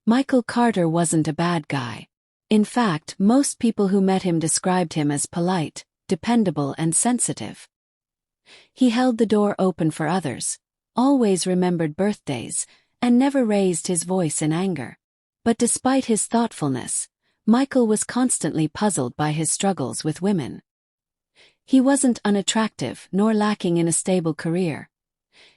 Michael Carter wasn't a bad guy. In fact, most people who met him described him as polite, dependable and sensitive. He held the door open for others, always remembered birthdays, and never raised his voice in anger. But despite his thoughtfulness, Michael was constantly puzzled by his struggles with women. He wasn't unattractive nor lacking in a stable career.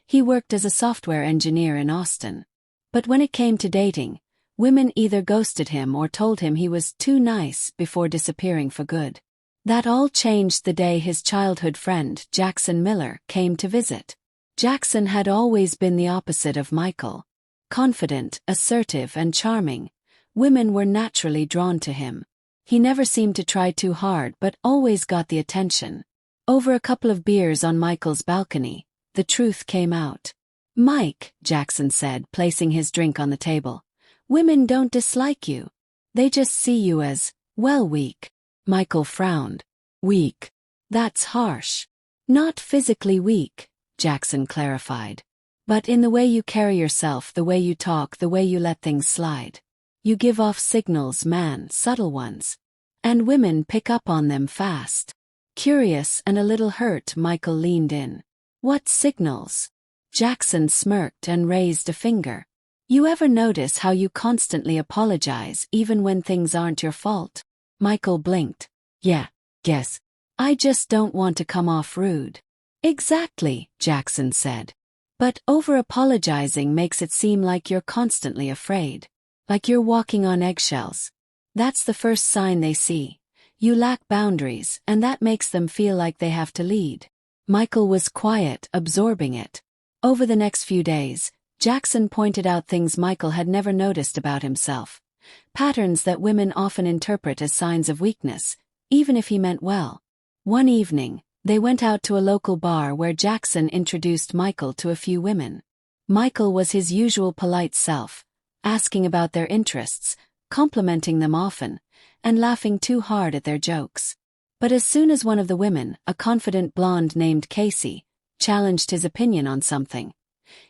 He worked as a software engineer in Austin. But when it came to dating, women either ghosted him or told him he was too nice before disappearing for good. That all changed the day his childhood friend, Jackson Miller, came to visit. Jackson had always been the opposite of Michael. Confident, assertive, and charming, women were naturally drawn to him. He never seemed to try too hard but always got the attention. Over a couple of beers on Michael's balcony, the truth came out. "Mike," Jackson said, placing his drink on the table, "women don't dislike you. They just see you as, well, weak." Michael frowned. "Weak? That's harsh." "Not physically weak," Jackson clarified. "But in the way you carry yourself, the way you talk, the way you let things slide. You give off signals, man, subtle ones. And women pick up on them fast." Curious and a little hurt, Michael leaned in. "What signals?" Jackson smirked and raised a finger. "You ever notice how you constantly apologize even when things aren't your fault?" Michael blinked. "Yeah, guess. I just don't want to come off rude." "Exactly," Jackson said. "But over-apologizing makes it seem like you're constantly afraid. Like you're walking on eggshells. That's the first sign they see. You lack boundaries, and that makes them feel like they have to lead." Michael was quiet, absorbing it. Over the next few days, Jackson pointed out things Michael had never noticed about himself. Patterns that women often interpret as signs of weakness, even if he meant well. One evening, they went out to a local bar where Jackson introduced Michael to a few women. Michael was his usual polite self, asking about their interests, complimenting them often, and laughing too hard at their jokes. But as soon as one of the women, a confident blonde named Casey, challenged his opinion on something,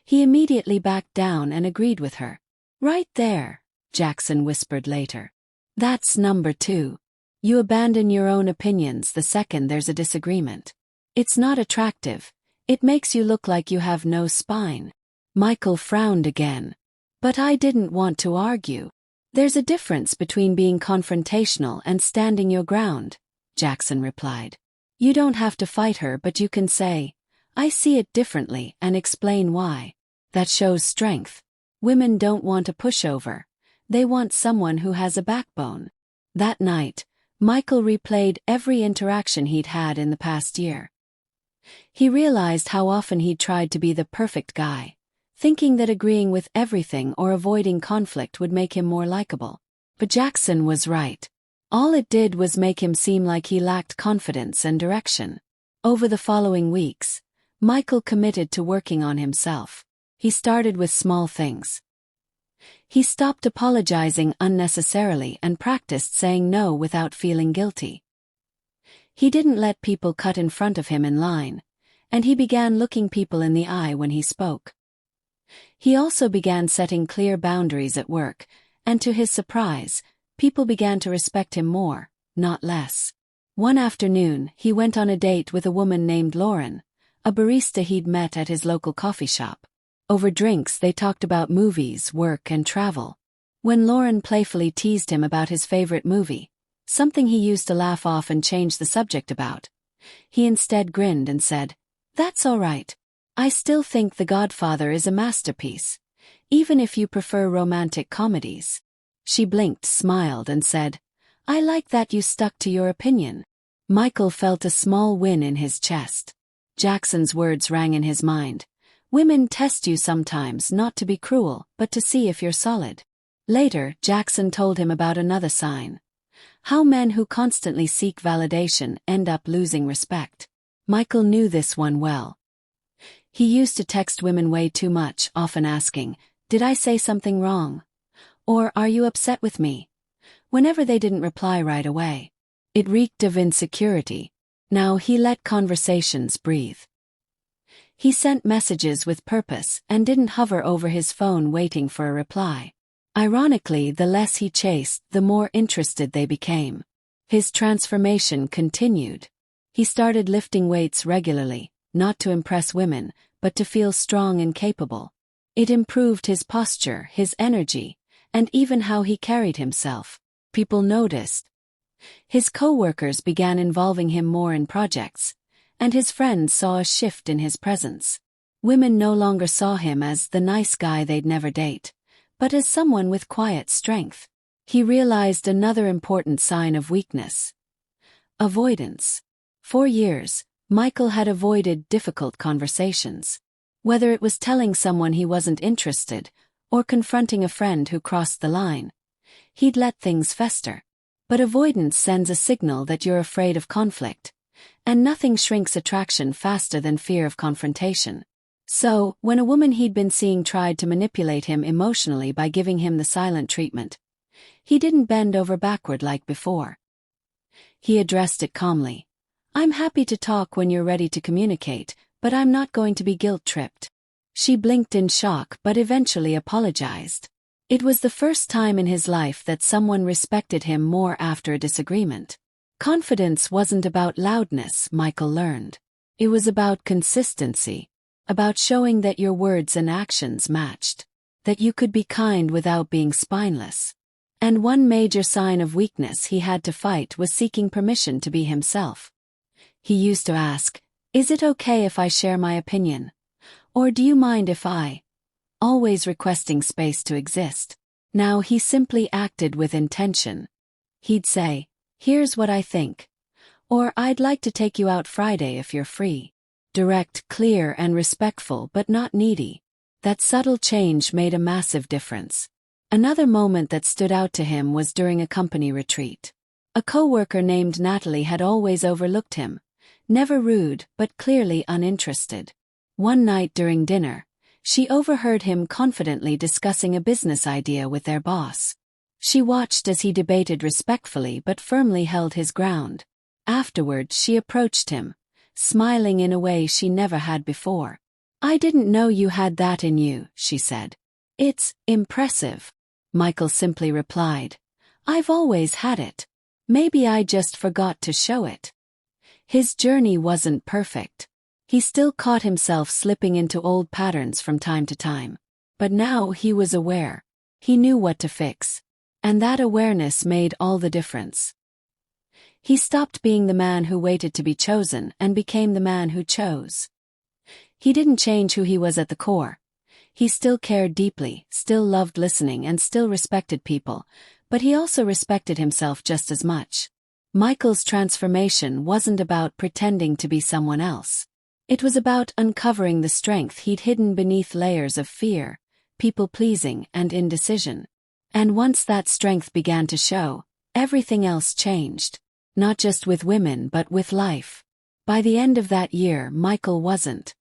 he immediately backed down and agreed with her. "Right there," Jackson whispered later. "That's number 2. You abandon your own opinions the second there's a disagreement. It's not attractive. It makes you look like you have no spine." Michael frowned again. "But I didn't want to argue." "There's a difference between being confrontational and standing your ground," Jackson replied. "You don't have to fight her, but you can say, 'I see it differently,' and explain why. That shows strength. Women don't want a pushover. They want someone who has a backbone." That night, Michael replayed every interaction he'd had in the past year. He realized how often he'd tried to be the perfect guy, thinking that agreeing with everything or avoiding conflict would make him more likable. But Jackson was right. All it did was make him seem like he lacked confidence and direction. Over the following weeks, Michael committed to working on himself. He started with small things. He stopped apologizing unnecessarily and practiced saying no without feeling guilty. He didn't let people cut in front of him in line, and he began looking people in the eye when he spoke. He also began setting clear boundaries at work, and to his surprise, people began to respect him more, not less. One afternoon, he went on a date with a woman named Lauren, a barista he'd met at his local coffee shop. Over drinks, they talked about movies, work, and travel. When Lauren playfully teased him about his favorite movie, something he used to laugh off and change the subject about, he instead grinned and said, "That's all right. I still think The Godfather is a masterpiece, even if you prefer romantic comedies." She blinked, smiled, and said, "I like that you stuck to your opinion." Michael felt a small win in his chest. Jackson's words rang in his mind. Women test you sometimes not to be cruel, but to see if you're solid. Later, Jackson told him about another sign. How men who constantly seek validation end up losing respect. Michael knew this one well. He used to text women way too much, often asking, "Did I say something wrong?" Or, "Are you upset with me?" Whenever they didn't reply right away. It reeked of insecurity. Now he let conversations breathe. He sent messages with purpose and didn't hover over his phone waiting for a reply. Ironically, the less he chased, the more interested they became. His transformation continued. He started lifting weights regularly, not to impress women, but to feel strong and capable. It improved his posture, his energy, and even how he carried himself. People noticed. His co-workers began involving him more in projects, and his friends saw a shift in his presence. Women no longer saw him as the nice guy they'd never date, but as someone with quiet strength. He realized another important sign of weakness: avoidance. For years, Michael had avoided difficult conversations. Whether it was telling someone he wasn't interested, or confronting a friend who crossed the line, he'd let things fester. But avoidance sends a signal that you're afraid of conflict, and nothing shrinks attraction faster than fear of confrontation. So, when a woman he'd been seeing tried to manipulate him emotionally by giving him the silent treatment, he didn't bend over backward like before. He addressed it calmly. "I'm happy to talk when you're ready to communicate, but I'm not going to be guilt-tripped." She blinked in shock but eventually apologized. It was the first time in his life that someone respected him more after a disagreement. Confidence wasn't about loudness, Michael learned. It was about consistency, about showing that your words and actions matched, that you could be kind without being spineless. And one major sign of weakness he had to fight was seeking permission to be himself. He used to ask, "Is it okay if I share my opinion? Or do you mind if I?" Always requesting space to exist. Now he simply acted with intention. He'd say, "Here's what I think," or "I'd like to take you out Friday if you're free." Direct, clear, and respectful, but not needy. That subtle change made a massive difference. Another moment that stood out to him was during a company retreat. A coworker named Natalie had always overlooked him, never rude but clearly uninterested. One night during dinner, she overheard him confidently discussing a business idea with their boss. She watched as he debated respectfully but firmly held his ground. Afterward, she approached him, smiling in a way she never had before. "I didn't know you had that in you," she said. "It's impressive." Michael simply replied, "I've always had it. Maybe I just forgot to show it." His journey wasn't perfect. He still caught himself slipping into old patterns from time to time. But now he was aware. He knew what to fix. And that awareness made all the difference. He stopped being the man who waited to be chosen and became the man who chose. He didn't change who he was at the core. He still cared deeply, still loved listening, and still respected people, but he also respected himself just as much. Michael's transformation wasn't about pretending to be someone else. It was about uncovering the strength he'd hidden beneath layers of fear, people-pleasing, and indecision. And once that strength began to show, everything else changed. Not just with women but with life. By the end of that year, Michael wasn't